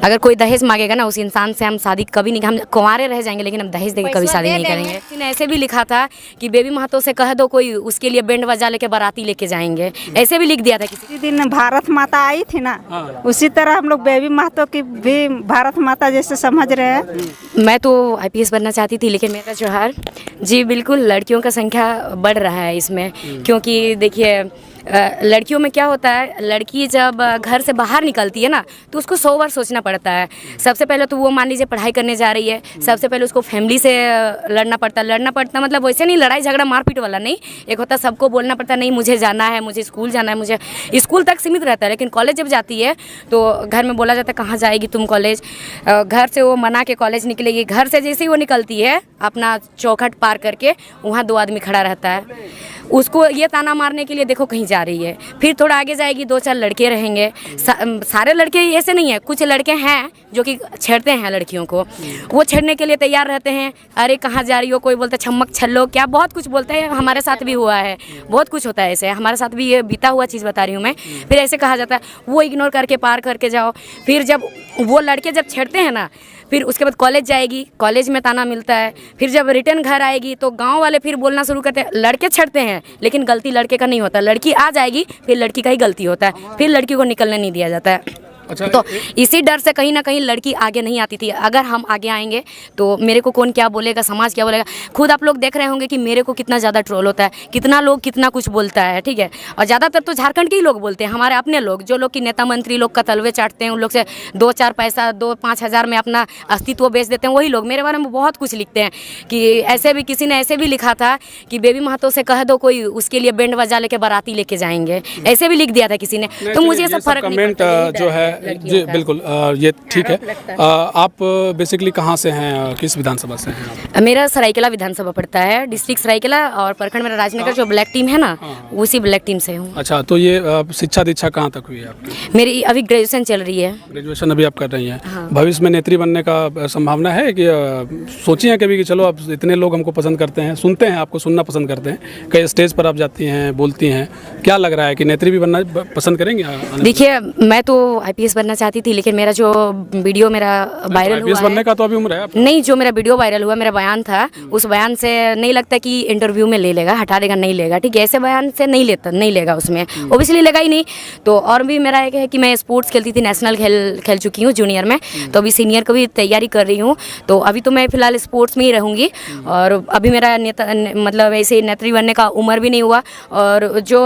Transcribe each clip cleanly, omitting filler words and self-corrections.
अगर कोई दहेज मांगेगा ना, उस इंसान से हम शादी कभी नहीं, हम कुंवारे रह जाएंगे लेकिन हम दहेज देके कभी शादी नहीं करेंगे। किसी ने ऐसे भी लिखा था कि बेबी महतो से कह दो कोई उसके लिए बैंड बजा लेके बाराती लेके जाएंगे, ऐसे भी लिख दिया था किसी दिन भारत माता आई थी ना, उसी तरह हम लोग बेबी महतो की भी भारत माता जैसे समझ रहे हैं। मैं तो IPS बनना चाहती थी, लेकिन मेरा जोहार जी, बिल्कुल लड़कियों का संख्या बढ़ रहा है इसमें, क्योंकि देखिए लड़कियों में क्या होता है, लड़की जब घर से बाहर निकलती है ना तो उसको 100 बार सोचना पड़ता है। सबसे पहले तो वो मान लीजिए पढ़ाई करने जा रही है, सबसे पहले उसको फैमिली से लड़ना पड़ता मतलब वैसे नहीं लड़ाई झगड़ा मारपीट वाला नहीं, एक होता सबको बोलना पड़ता नहीं मुझे जाना है, मुझे स्कूल जाना है, मुझे स्कूल तक सीमित रहता है। लेकिन कॉलेज जब जाती है तो घर में बोला जाता है कहाँ जाएगी तुम कॉलेज, घर से वो मना के कॉलेज निकलेगी। घर से जैसे ही वो निकलती है अपना चौखट पार करके वहाँ 2 आदमी खड़ा रहता है, उसको ये ताना मारने के लिए देखो कहीं जा रही है। फिर थोड़ा आगे जाएगी 2-4 लड़के रहेंगे, सारे लड़के ऐसे नहीं है, कुछ लड़के हैं जो कि छेड़ते हैं लड़कियों को, वो छेड़ने के लिए तैयार रहते हैं। अरे कहाँ जा रही हो, कोई बोलता है छम्मक छल्लो, क्या बहुत कुछ बोलते हैं। हमारे साथ भी हुआ है, बहुत कुछ होता है ऐसे, हमारे साथ भी ये बीता हुआ चीज़ बता रही हूँ मैं। फिर ऐसे कहा जाता है वो इग्नोर करके पार करके जाओ। फिर जब वो लड़के जब छेड़ते हैं ना, फिर उसके बाद कॉलेज जाएगी, कॉलेज में ताना मिलता है। फिर जब रिटर्न घर आएगी तो गांव वाले फिर बोलना शुरू करते हैं लड़के छेड़ते हैं, लेकिन गलती लड़के का नहीं होता। लड़की आ जाएगी फिर लड़की का ही गलती होता है, फिर लड़की को निकलने नहीं दिया जाता है। अच्छा, तो इसी डर से कहीं ना कहीं लड़की आगे नहीं आती थी। अगर हम आगे आएंगे तो मेरे को कौन क्या बोलेगा, समाज क्या बोलेगा। खुद आप लोग देख रहे होंगे कि मेरे को कितना ज़्यादा ट्रोल होता है, कितना लोग कितना कुछ बोलता है, ठीक है। और ज़्यादातर तो झारखंड के ही लोग बोलते हैं, हमारे अपने लोग, जो लोग कि नेता मंत्री लोग का तलवे चाटते हैं, उन लोग से 2-4 पैसा 2-5 हज़ार में अपना अस्तित्व बेच देते हैं, वही लोग मेरे बारे में बहुत कुछ लिखते हैं। कि ऐसे भी किसी ने ऐसे भी लिखा था कि बेबी महतो से कह दो कोई उसके लिए बैंड बजा लेके बाराती लेके जाएंगे, ऐसे भी लिख दिया था किसी ने। तो मुझे ये सब फर्क नहीं पड़ता जो है जी बिल्कुल ये ठीक है। आप बेसिकली कहाँ से हैं, किस विधानसभा से हैं आप? मेरा सरायकेला विधानसभा पड़ता है, डिस्ट्रिक्ट सरायकेला, और प्रखंड मेरा राजनगर, जो ब्लैक टीम है ना, उसी ब्लैक टीम से हूँ। अच्छा, तो ये शिक्षा दीक्षा कहाँ तक हुई है आपकी? मेरी अभी ग्रेजुएशन चल रही है। ग्रेजुएशन अभी आप कर रही हैं। भविष्य में नेत्री बनने का संभावना है कि सोची हैं कभी कि चलो अब इतने लोग हमको पसंद करते हैं, सुनते हैं, आपको सुनना पसंद करते हैं, कई स्टेज पर आप जाती हैं, बोलती हैं, क्या लग रहा है कि नेत्री भी बनना पसंद करेंगे? देखिए मैं तो IPS बनना चाहती थी, लेकिन मेरा जो वीडियो मेरा वायरल हुआ बनने का तो अभी उम्र है नहीं, जो मेरा वीडियो वायरल हुआ, मेरा बयान था, उस बयान से नहीं लगता कि इंटरव्यू में ले लेगा, हटा देगा, नहीं लेगा, ठीक है। ऐसे बयान से नहीं लेगा, उसमें ओबियसली लेगा ही नहीं। तो और भी मेरा एक है कि मैं स्पोर्ट्स खेलती थी, नेशनल खेल चुकी हूँ जूनियर में, तो अभी सीनियर को भी तैयारी कर रही हूँ। तो अभी तो मैं फिलहाल स्पोर्ट्स में ही रहूँगी, और अभी मेरा मतलब ऐसे नेत्री बनने का उम्र भी नहीं हुआ। और जो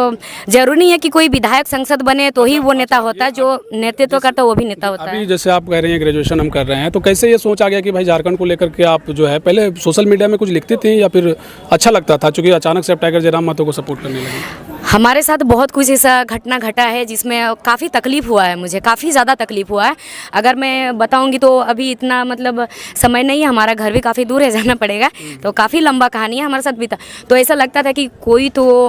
जरूरी नहीं है कि कोई विधायक संसद बने तो ही वो नेता होता है, जो नेतृत्व करता है वो भी नेता होता है। अभी जैसे आप कह रही हैं ग्रेजुएशन हम कर रहे हैं, तो कैसे ये सोच आ गया कि भाई झारखंड को लेकर के आप जो है, पहले सोशल मीडिया में कुछ लिखती थी या फिर अच्छा लगता था, चूंकि अचानक से आप टाइगर जयराम महतो को सपोर्ट करने लगे? हमारे साथ बहुत कुछ ऐसा घटना घटा है जिसमें काफ़ी तकलीफ़ हुआ है, मुझे काफ़ी ज़्यादा तकलीफ़ हुआ है। अगर मैं बताऊंगी तो अभी इतना मतलब समय नहीं है, हमारा घर भी काफ़ी दूर है, जाना पड़ेगा, तो काफ़ी लंबा कहानी है हमारे साथ बीता। तो ऐसा लगता था कि कोई तो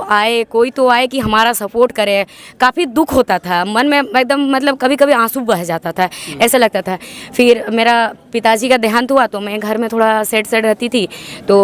आए कि हमारा सपोर्ट करे। काफ़ी दुख होता था मन में, एकदम मतलब कभी कभी आंसू बह जाता था, ऐसा लगता था। फिर मेरा पिताजी का देहांत हुआ तो मैं घर में थोड़ा सेड रहती थी। तो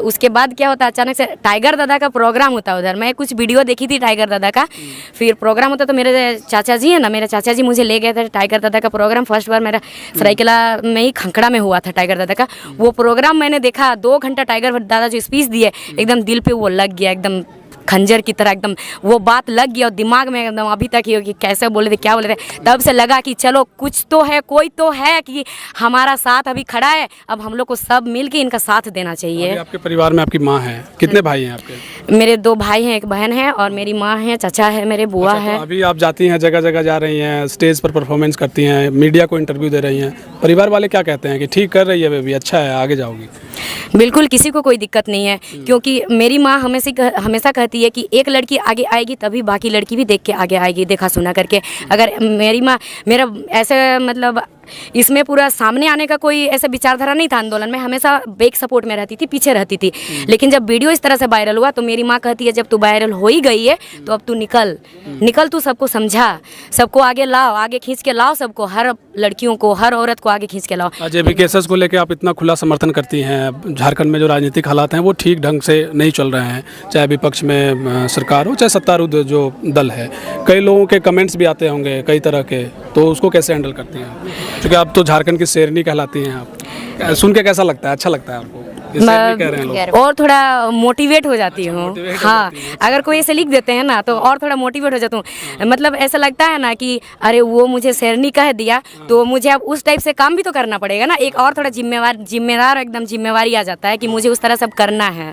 उसके बाद क्या होता, अचानक से टाइगर दादा का प्रोग्राम होता उधर, मैं कुछ वीडियो देखी थी टाइगर दादा का। फिर प्रोग्राम होता तो मेरे चाचा जी है ना, मेरे चाचा जी मुझे ले गए थे टाइगर दादा का प्रोग्राम। फर्स्ट बार मेरा सरायकेला में ही खंखड़ा में हुआ था टाइगर दादा का वो प्रोग्राम, मैंने देखा 2 घंटा टाइगर दादा जो स्पीच दिए, एकदम दिल पे वो लग गया, एकदम खंजर की तरह एकदम वो बात लग गया और दिमाग में एकदम अभी तक ही कि कैसे बोले थे, क्या बोले थे। तब से लगा कि चलो कुछ तो है, कोई तो है कि हमारा साथ अभी खड़ा है, अब हम लोग को सब मिल के इनका साथ देना चाहिए। आपके परिवार में आपकी माँ है, कितने भाई हैं आपके? मेरे 2 भाई हैं, 1 बहन है, और मेरी माँ है, चाचा है, मेरे बुआ है। तो अभी आप जाती हैं, जगह जगह जा रही हैं, स्टेज पर परफॉर्मेंस करती हैं, मीडिया को इंटरव्यू दे रही हैं, परिवार वाले क्या कहते हैं कि ठीक कर रही है बेबी, अच्छा है, आगे जाओगी? बिल्कुल, किसी को कोई दिक्कत नहीं है, क्योंकि मेरी माँ हमेशा कहती है कि एक लड़की आगे आएगी तभी बाकी लड़की भी देख के आगे आएगी, देखा सुना करके। अगर मेरी माँ मेरा ऐसे मतलब इसमें पूरा सामने आने का कोई ऐसा विचारधारा नहीं था आंदोलन में, हमेशा बैक सपोर्ट में रहती थी, पीछे रहती थी। लेकिन जब वीडियो इस तरह से वायरल हुआ तो मेरी माँ कहती है जब तू वायरल हो ही गई है तो अब तू निकल, तू सबको समझा, सबको आगे लाओ, आगे खींच के लाओ, सबको, हर लड़कियों को, हर औरत को आगे खींच के लाओ। जेबी केसेस को लेकर आप इतना खुला समर्थन करती हैं, झारखंड में जो राजनीतिक हालात हैं वो ठीक ढंग से नहीं चल रहे हैं, चाहे विपक्ष में सरकार हो चाहे सत्तारूढ़ जो दल है, कई लोगों के कमेंट्स भी आते होंगे कई तरह के, तो उसको कैसे हैंडल करती हैं? क्योंकि आप तो झारखंड की शेरनी कहलाती हैं आप, सुन के कैसा लगता है, अच्छा लगता है आपको? ये शेरनी कह रहे हैं लोग। और थोड़ा मोटिवेट हो जाती हूँ। हाँ, अगर कोई ऐसे लिख देते हैं ना तो और थोड़ा मोटिवेट हो जाता हूँ। मतलब ऐसा लगता है ना कि अरे वो मुझे शेरनी कह दिया तो मुझे अब उस टाइप से काम भी तो करना पड़ेगा ना, एक और थोड़ा जिम्मेदार एकदम जिम्मेवारी आ जाता है कि मुझे उस तरह सब करना है।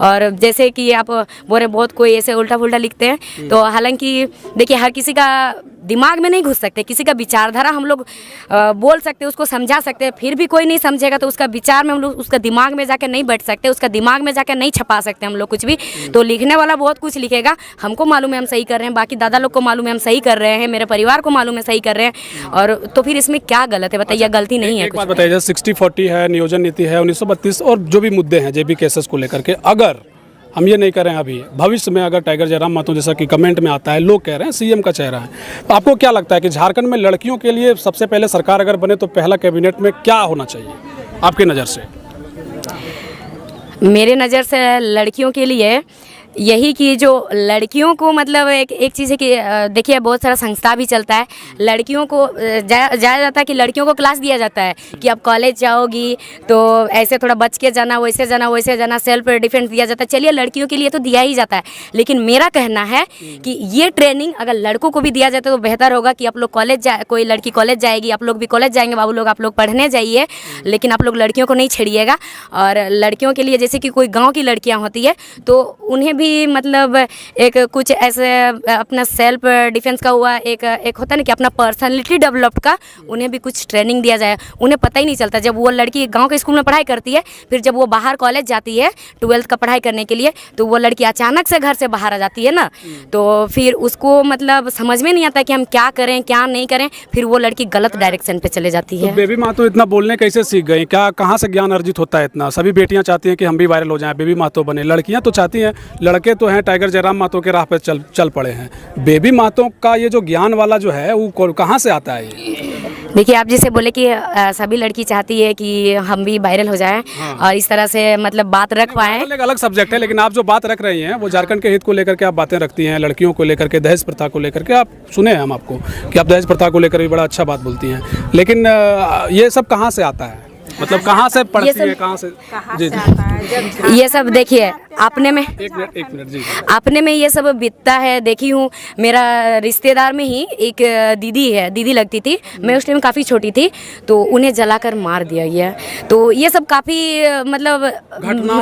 और जैसे कि आप बोल रहे बहुत कोई ऐसे उल्टा फुल्टा लिखते हैं, तो हालांकि देखिए हर किसी का दिमाग में नहीं घुस सकते, किसी का विचारधारा हम लोग बोल सकते, उसको समझा सकते हैं, फिर भी कोई नहीं समझेगा तो उसका विचार में हम लोग उसका दिमाग में जाकर नहीं बैठ सकते, उसका दिमाग में जाकर नहीं छपा सकते हम लोग कुछ भी। तो लिखने वाला बहुत कुछ लिखेगा, हमको मालूम है हम सही कर रहे हैं, बाकी दादा लोग को मालूम है हम सही कर रहे हैं, मेरे परिवार को मालूम है सही कर रहे हैं, और तो फिर इसमें क्या गलत है बताइए? गलती नहीं है। एक बात बताइए, 60-40 है, नियोजन नीति है, 1932 और जो भी मुद्दे हैं जेबी केसेस को लेकर के, अगर हम ये नहीं करें अभी, भविष्य में अगर टाइगर जयराम महतो जैसा कि कमेंट में आता है, लोग कह रहे हैं सीएम का चेहरा है, तो आपको क्या लगता है कि झारखंड में लड़कियों के लिए सबसे पहले सरकार अगर बने तो पहला कैबिनेट में क्या होना चाहिए आपकी नज़र से? मेरे नज़र से लड़कियों के लिए यही कि जो लड़कियों को मतलब एक चीज़ है कि देखिए बहुत सारा संस्था भी चलता है, लड़कियों को जाया जाता है कि लड़कियों को क्लास दिया जाता है कि अब कॉलेज जाओगी तो ऐसे थोड़ा बच के जाना, वैसे जाना, सेल्फ डिफेंस दिया जाता है। चलिए लड़कियों के लिए तो दिया ही जाता है, लेकिन मेरा कहना है कि ये ट्रेनिंग अगर लड़कों को भी दिया जाता तो बेहतर होगा कि आप लोग कोई लड़की कॉलेज जाएगी, आप लोग भी कॉलेज जाएंगे, बाबू लोग आप लोग पढ़ने जाइए, लेकिन आप लोग लड़कियों को नहीं छेड़िएगा। और लड़कियों के लिए जैसे कि कोई गाँव की लड़कियाँ होती है तो उन्हें भी मतलब एक कुछ ऐसे अपना सेल्फ डिफेंस का हुआ, एक होता है ना कि अपना पर्सनालिटी डेवलप का, उन्हें भी कुछ ट्रेनिंग दिया जाए। उन्हें पता ही नहीं चलता, जब वो लड़की गांव के स्कूल में पढ़ाई करती है, फिर जब वो बाहर कॉलेज जाती है 12th का पढ़ाई करने के लिए, तो वो लड़की अचानक से घर से बाहर आ जाती है ना, तो फिर उसको मतलब समझ में नहीं आता कि हम क्या करें क्या नहीं करें, फिर वो लड़की गलत डायरेक्शन पे चले जाती है। तो बेबी महतो इतना बोलने कैसे सीख गई? क्या कहाँ से ज्ञान अर्जित होता है इतना? सभी बेटियां चाहती हैं कि हम भी वायरल हो जाएं, बेबी महतो बने, लड़कियां तो चाहती हैं, लड़के तो हैं टाइगर जयराम महतो के राह पे चल पड़े हैं। बेबी महतो का ये जो ज्ञान वाला जो है वो कहाँ से आता है ये? देखिए आप जैसे बोले कि सभी लड़की चाहती है कि हम भी वायरल हो जाएं, हाँ। और इस तरह से मतलब बात रख पाएं। एक अलग सब्जेक्ट है, लेकिन आप जो बात रख रही हैं वो झारखंड के हित को लेकर के आप बातें रखती हैं, लड़कियों को लेकर के, दहेज प्रथा को लेकर के। आप सुने हैं हम आपको कि आप दहेज प्रथा को लेकर भी बड़ा अच्छा बात बोलती हैं, लेकिन ये सब कहाँ से आता है? मतलब कहाँ से पढ़ती है, कहाँ से जी ये सब देखिए अपने में एक मिनट जी, अपने में ये सब बीतता है। देखी हूँ मेरा रिश्तेदार में ही एक दीदी है, दीदी लगती थी, मैं उस टाइम काफ़ी छोटी थी, तो उन्हें जलाकर मार दिया गया। तो ये सब काफ़ी मतलब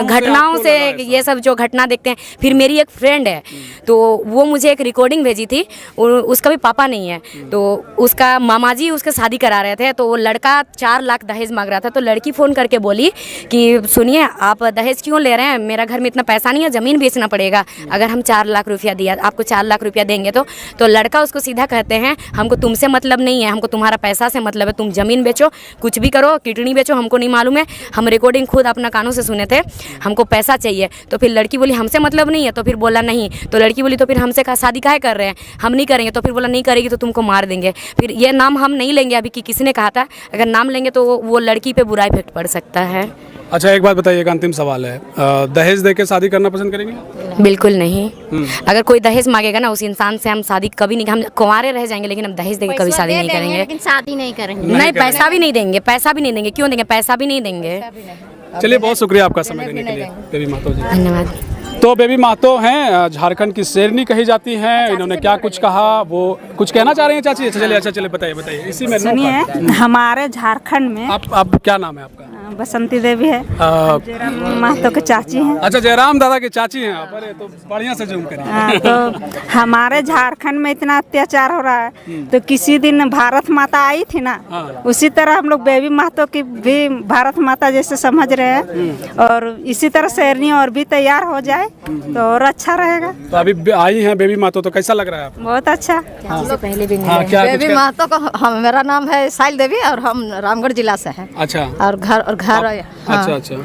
घटनाओं से ये सब जो घटना देखते हैं। फिर मेरी एक फ्रेंड है, तो वो मुझे एक रिकॉर्डिंग भेजी थी, उसका भी पापा नहीं है, तो उसका मामा जी उसके शादी करा रहे थे, तो वो लड़का 4 लाख दहेज मांग रहा था। तो लड़की फ़ोन करके बोली कि सुनिए आप दहेज क्यों ले रहे हैं, मेरा घर में इतना पैसा नहीं है, ज़मीन बेचना पड़ेगा, अगर हम 4 लाख रुपया दिया, आपको 4 लाख रुपया देंगे तो लड़का उसको सीधा कहते हैं हमको तुमसे मतलब नहीं है, हमको तुम्हारा पैसा से मतलब है, तुम ज़मीन बेचो, कुछ भी करो, किडनी बेचो, हमको नहीं मालूम है, हम रिकॉर्डिंग खुद अपना कानों से सुने थे, हमको पैसा चाहिए। तो फिर लड़की बोली हमसे मतलब नहीं है, तो फिर बोला नहीं, तो लड़की बोली तो फिर हमसे कहा शादी काहे कर रहे हैं, हम नहीं करेंगे, तो फिर बोला नहीं करेगी तो तुमको मार देंगे। फिर ये नाम हम नहीं लेंगे अभी कि किसने कहा था, अगर नाम लेंगे तो वो लड़की पे बुरा इफेक्ट पड़ सकता है। अच्छा एक बात बताइए, एक अंतिम सवाल है, दहेज दे के शादी करना पसंद करेंगे? बिल्कुल नहीं। अगर कोई दहेज मांगेगा ना उस इंसान से हम शादी कभी नहीं, हम कुंवारे रह जाएंगे, लेकिन हम दहेज देके कभी शादी नहीं करेंगे, लेकिन शादी नहीं करेंगे। नहीं पैसा भी नहीं देंगे, पैसा भी नहीं देंगे, क्यों देंगे, पैसा भी नहीं देंगे। चलिए बहुत शुक्रिया आपका समय देने के लिए बेबी महतो जी। धन्यवाद। तो बेबी महतो हैं, झारखंड की शेरनी कही जाती हैं। इन्होंने क्या कुछ कहा, वो कुछ कहना चाह रही हैं चाची? अच्छा चलिए बताइए इसी में। सुनिए, हमारे झारखंड में आप क्या नाम है आपका? बसंती देवी है, जयराम महतो के चाची हैं। अच्छा जयराम दादा की चाची हैं आप? अरे तो बढ़िया से जूम करें। तो हमारे झारखंड में इतना अत्याचार हो रहा है, तो किसी दिन भारत माता आई थी ना, उसी तरह हम लोग बेबी महतो की भी भारत माता जैसे समझ रहे हैं, और इसी तरह शेरनी और भी तैयार हो जाए तो और अच्छा रहेगा। तो अभी आई हैं बेबी महतो, तो कैसा लग रहा है आपको? बहुत अच्छा। पहले भी बेबी महतो का मेरा नाम है साइल देवी और हम रामगढ़ जिला से हैं। अच्छा। और घर है। हाँ। अच्छा अच्छा,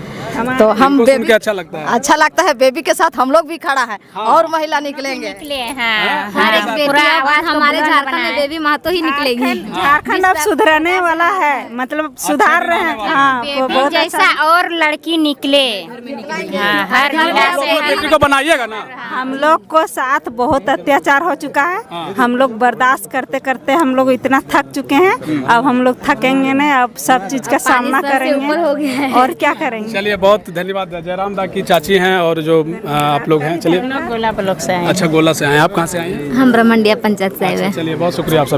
तो हम इनको सुन बेबी के अच्छा लगता है। अच्छा लगता है, बेबी के साथ हम लोग भी खड़ा है और महिला निकलेंगे। हर एक बेटी आवाज हमारे झारखंड में बेबी महतो ही निकलेगी। झारखंड अब सुधरने वाला है, मतलब सुधार रहे हैं। हाँ, वो बहुत जैसा और लड़की निकले, हर जिला से बेटी को बनाइएगा ना। हम लोग को साथ बहुत अत्याचार हो चुका है। हम लोग बर्दाश्त करते करते हम लोग इतना थक चुके हैं। अब हम लोग थकेंगे नहीं, अब सब चीज का सामना करेंगे और क्या करेंगे। चलिए, बहुत धन्यवाद। जयराम दा की चाची हैं और जो आप लोग हैं। चलिए, गोला ब्लॉक से आए। अच्छा, गोला से आए हैं। आप कहाँ से आए हैं? हम ब्रह्मंडिया पंचायत से आए हुए हैं। चलिए, बहुत शुक्रिया आप सभी।